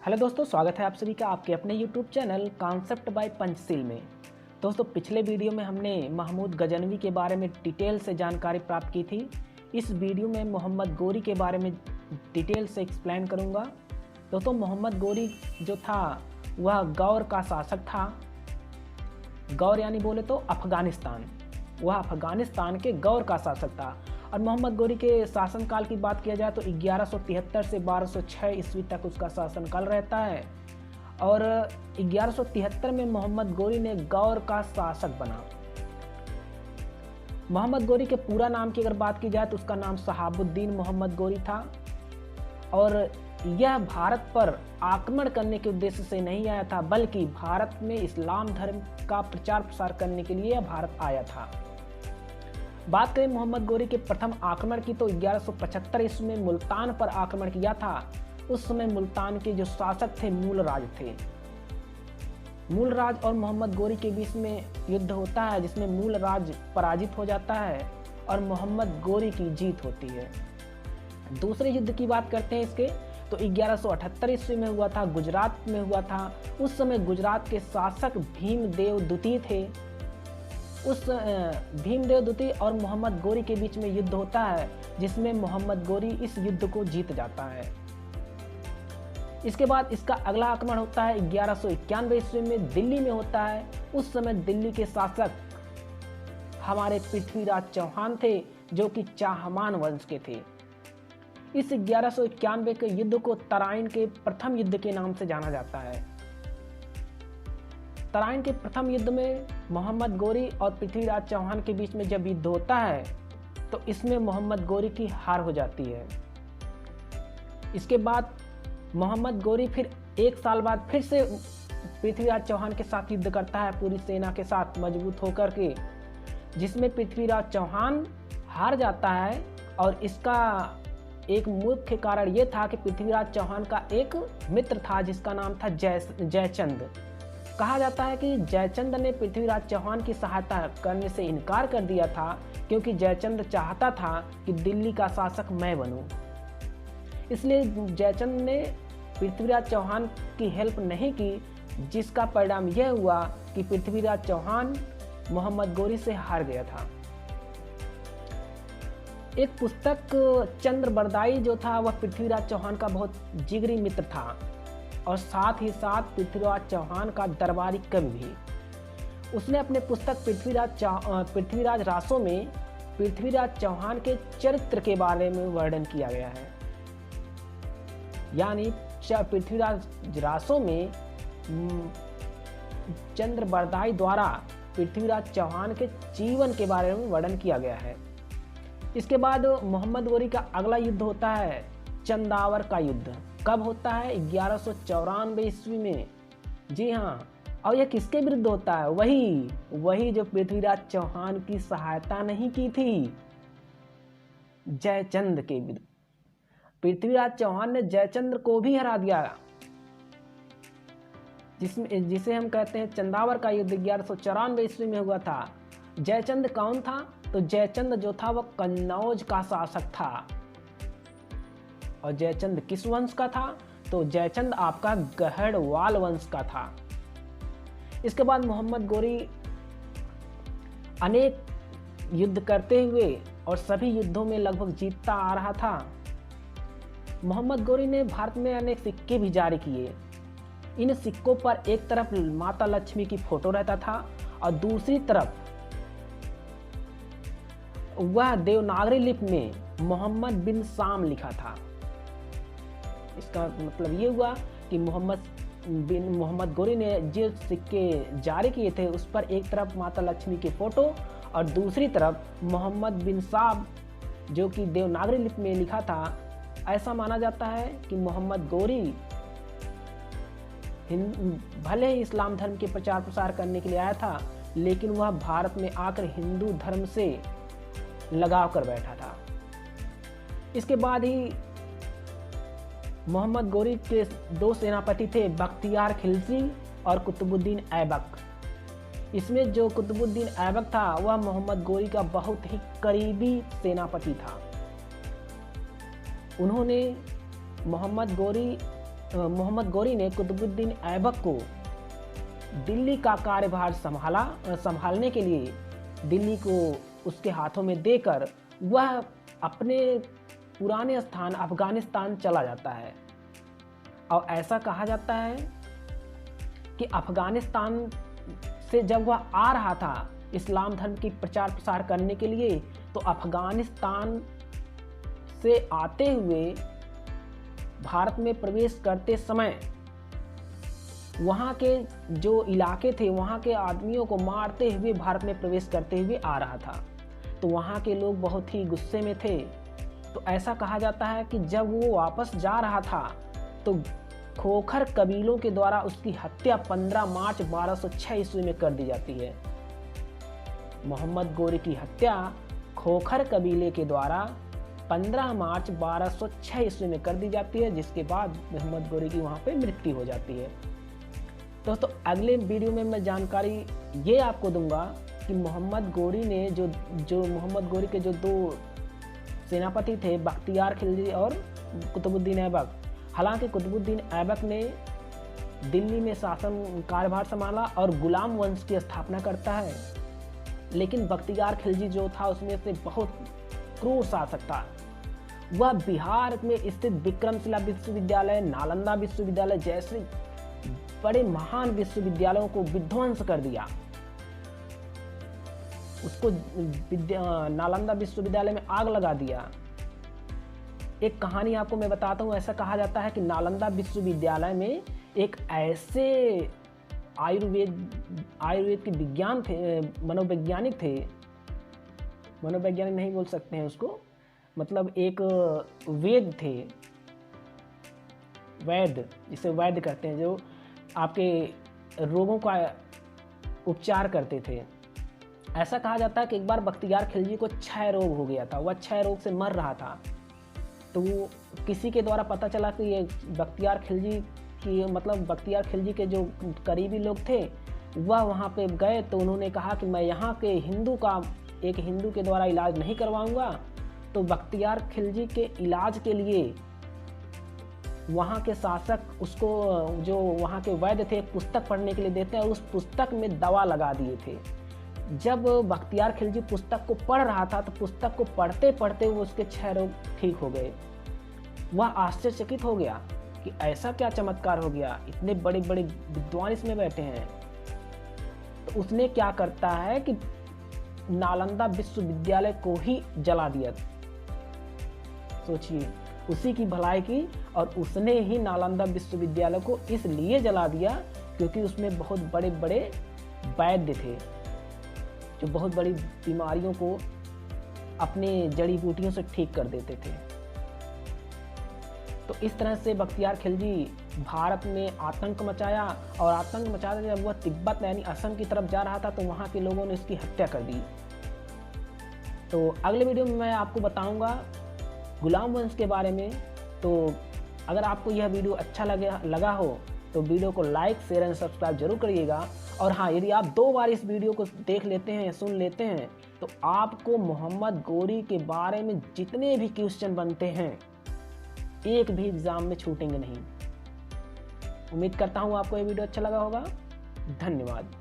Hello दोस्तों, स्वागत है आप सभी का आपके अपने YouTube channel concept bye Panchsheel में। दोस्तों, पिछले वीडियो में हमने महमूद गजनवी के बारे में डिटेल से जानकारी प्राप्त की थी। इस वीडियो में मोहम्मद गोरी के बारे में डिटेल से एक्सप्लेन करूंगा। दोस्तों, मोहम्मद गोरी जो था वह गौर का शासक था। गौर यानी बोले तो अफ़गानिस्तान, वह अफ़गानिस्तान के गौर का शासक था। और मोहम्मद गोरी के शासनकाल की बात किया जाए तो 1173 से 1206 ईस्वी तक उसका शासनकाल रहता है। और 1173 में मोहम्मद गोरी ने गौर का शासक बना। मोहम्मद गोरी के पूरा नाम की अगर बात की जाए तो उसका नाम शहाबुद्दीन मोहम्मद गोरी था। और यह भारत पर आक्रमण करने के उद्देश्य से नहीं आया था, बल्कि भारत में इस्लाम धर्म का प्रचार प्रसार करने के लिए भारत आया था। बात करें मोहम्मद गोरी के प्रथम आक्रमण की तो 1175 ईस्वी में मुल्तान पर आक्रमण किया था। उस समय मुल्तान के जो शासक थे मूलराज थे। मूलराज और मोहम्मद गोरी के बीच में युद्ध होता है, जिसमें मूलराज पराजित हो जाता है और मोहम्मद गोरी की जीत होती है। दूसरे युद्ध की बात करते हैं इसके तो 1178 ईस्वी में हुआ था, गुजरात में हुआ था। उस समय गुजरात के शासक भीमदेव द्वितीय थे। उस भीमदेव द्वितीय और मोहम्मद गोरी के बीच में युद्ध होता है, जिसमें मोहम्मद गोरी इस युद्ध को जीत जाता है। इसके बाद इसका अगला आक्रमण होता है 1191 ईस्वी में दिल्ली में होता है। उस समय दिल्ली के शासक हमारे पृथ्वीराज चौहान थे, जो कि चाहमान वंश के थे। इस 1191 के युद्ध को तराइन के प्रथम युद्ध के नाम से जाना जाता है। तराइन के प्रथम युद्ध में मोहम्मद गोरी और पृथ्वीराज चौहान के बीच में जब युद्ध होता है तो इसमें मोहम्मद गोरी की हार हो जाती है। इसके बाद मोहम्मद गोरी फिर एक साल बाद फिर से पृथ्वीराज चौहान के साथ युद्ध करता है, पूरी सेना के साथ मजबूत होकर के, जिसमें पृथ्वीराज चौहान हार जाता है। और इसका एक मुख्य कारण ये था कि पृथ्वीराज चौहान का एक मित्र था जिसका नाम था जयचंद। कहा जाता है कि जयचंद ने पृथ्वीराज चौहान की सहायता करने से इनकार कर दिया था, क्योंकि जयचंद चाहता था कि दिल्ली का शासक मैं बनूं। इसलिए जयचंद ने पृथ्वीराज चौहान की हेल्प नहीं की, जिसका परिणाम यह हुआ कि पृथ्वीराज चौहान मोहम्मद गोरी से हार गया था। एक पुस्तक चंद्र बरदाई जो था वह पृथ्वीराज चौहान का बहुत जिगरी मित्र था और साथ ही साथ पृथ्वीराज चौहान का दरबारी कवि भी। उसने अपने पुस्तक पृथ्वीराज रासों में पृथ्वीराज चौहान के चरित्र के बारे में वर्णन किया गया है। यानी पृथ्वीराज रासों में चंद्र बरदाई द्वारा पृथ्वीराज चौहान के जीवन के बारे में वर्णन किया गया है। इसके बाद मोहम्मद गोरी का अगला युद्ध होता है चंदावर का युद्ध। कब होता है? 1194 ईस्वी में। जी हाँ, और यह किसके विरुद्ध होता है? वही जो पृथ्वीराज चौहान की सहायता नहीं की थी, जयचंद के विरुद्ध। पृथ्वीराज चौहान ने जयचंद्र को भी हरा दिया, जिसे हम कहते हैं चंदावर का युद्ध 1194 ईस्वी में हुआ था। जयचंद कौन था? तो जयचंद जो था वह कन्नौज का शासक था। और जयचंद किस वंश का था? तो जयचंद आपका गहड़वाल वंश का था। इसके बाद मोहम्मद गोरी अनेक युद्ध करते हुए और सभी युद्धों में लगभग जीतता आ रहा था। मोहम्मद गोरी ने भारत में अनेक सिक्के भी जारी किए। इन सिक्कों पर एक तरफ माता लक्ष्मी की फोटो रहता था और दूसरी तरफ वह देवनागरी लिपि में मोहम्मद बिन शाम लिखा था। इसका मतलब ये हुआ कि मोहम्मद गोरी ने जो सिक्के जारी किए थे उस पर एक तरफ माता लक्ष्मी की फोटो और दूसरी तरफ मोहम्मद बिन शाम जो कि देवनागरी लिपि में लिखा था। ऐसा माना जाता है कि मोहम्मद गोरी भले ही इस्लाम धर्म के प्रचार प्रसार करने के लिए आया था, लेकिन वह भारत में आकर हिंदू धर्म से लगाव कर बैठा था। इसके बाद ही मोहम्मद गोरी के दो सेनापति थे, बख्तियार खिलजी और कुतुबुद्दीन ऐबक। इसमें जो कुतुबुद्दीन ऐबक था वह मोहम्मद गोरी का बहुत ही करीबी सेनापति था। उन्होंने मोहम्मद गोरी मोहम्मद गौरी ने कुतुबुद्दीन ऐबक को दिल्ली का कार्यभार संभालने के लिए दिल्ली को उसके हाथों में देकर वह अपने पुराने स्थान अफगानिस्तान चला जाता है। और ऐसा कहा जाता है कि अफगानिस्तान से जब वह आ रहा था इस्लाम धर्म की प्रचार प्रसार करने के लिए, तो अफगानिस्तान से आते हुए भारत में प्रवेश करते समय वहाँ के जो इलाके थे वहाँ के आदमियों को मारते हुए भारत में प्रवेश करते हुए आ रहा था। तो वहाँ के लोग बहुत ही गुस्से में थे। तो ऐसा कहा जाता है कि जब वो वापस जा रहा था तो खोखर कबीलों के द्वारा उसकी हत्या 15 मार्च 1206 ईस्वी में कर दी जाती है। मोहम्मद गौरी की हत्या खोखर कबीले के द्वारा 15 मार्च 1206 ईस्वी में कर दी जाती है, जिसके बाद मोहम्मद गौरी की वहाँ पे मृत्यु हो जाती है। दोस्तों अगले वीडियो में मैं जानकारी ये आपको दूंगा कि मोहम्मद गौरी ने जो मोहम्मद गौरी के जो दो सेनापति थे बख्तियार खिलजी और कुतुबुद्दीन ऐबक। हालांकि कुतुबुद्दीन ऐबक ने दिल्ली में शासन कार्यभार संभाला और गुलाम वंश की स्थापना करता है, लेकिन बख्तियार खिलजी जो था उसमें से बहुत क्रूर शासक था। वह बिहार में स्थित विक्रमशिला विश्वविद्यालय, नालंदा विश्वविद्यालय जैसे बड़े महान विश्वविद्यालयों को विध्वंस कर दिया। उसको नालंदा विश्वविद्यालय में आग लगा दिया। एक कहानी आपको मैं बताता हूँ। ऐसा कहा जाता है कि नालंदा विश्वविद्यालय में एक ऐसे आयुर्वेद के विज्ञान थे, मनोवैज्ञानिक थे, मनोवैज्ञानिक नहीं बोल सकते हैं उसको, मतलब एक वेद थे, वैद्य, जिसे वैद्य कहते हैं, जो आपके रोगों का उपचार करते थे। ऐसा कहा जाता है कि एक बार बख्तियार खिलजी को क्षय रोग हो गया था। वह क्षय रोग से मर रहा था। तो वो किसी के द्वारा पता चला कि ये बख्तियार खिलजी के जो करीबी लोग थे वह वहाँ पे गए। तो उन्होंने कहा कि मैं यहाँ के एक हिंदू के द्वारा इलाज नहीं करवाऊँगा। तो बख्तियार खिलजी के इलाज के लिए वहाँ के शासक उसको, जो वहाँ के वैद्य थे, एक पुस्तक पढ़ने के लिए देते हैं और उस पुस्तक में दवा लगा दिए थे। जब बख्तियार खिलजी पुस्तक को पढ़ रहा था तो पुस्तक को पढ़ते पढ़ते वो उसके क्षय रोग ठीक हो गए। वह आश्चर्यचकित हो गया कि ऐसा क्या चमत्कार हो गया, इतने बड़े बड़े विद्वान इसमें बैठे हैं। तो उसने क्या करता है कि नालंदा विश्वविद्यालय को ही जला दिया। सोचिए, उसी की भलाई की, और उसने ही नालंदा विश्वविद्यालय को इसलिए जला दिया क्योंकि उसमें बहुत बड़े बड़े वैद्य थे जो बहुत बड़ी बीमारियों को अपने जड़ी बूटियों से ठीक कर देते थे। तो इस तरह से बख्तियार खिलजी भारत में आतंक मचाया, और आतंक मचाते जब वह तिब्बत यानी असम की तरफ जा रहा था तो वहाँ के लोगों ने इसकी हत्या कर दी। तो अगले वीडियो में मैं आपको बताऊंगा गुलाम वंश के बारे में। तो अगर आपको यह वीडियो अच्छा लगा हो तो वीडियो को लाइक, शेयर एंड सब्सक्राइब जरूर करिएगा। और हाँ, यदि आप 2 बार इस वीडियो को देख लेते हैं, सुन लेते हैं, तो आपको मोहम्मद गौरी के बारे में जितने भी क्वेश्चन बनते हैं एक भी एग्जाम में छूटेंगे नहीं। उम्मीद करता हूँ आपको ये वीडियो अच्छा लगा होगा। धन्यवाद।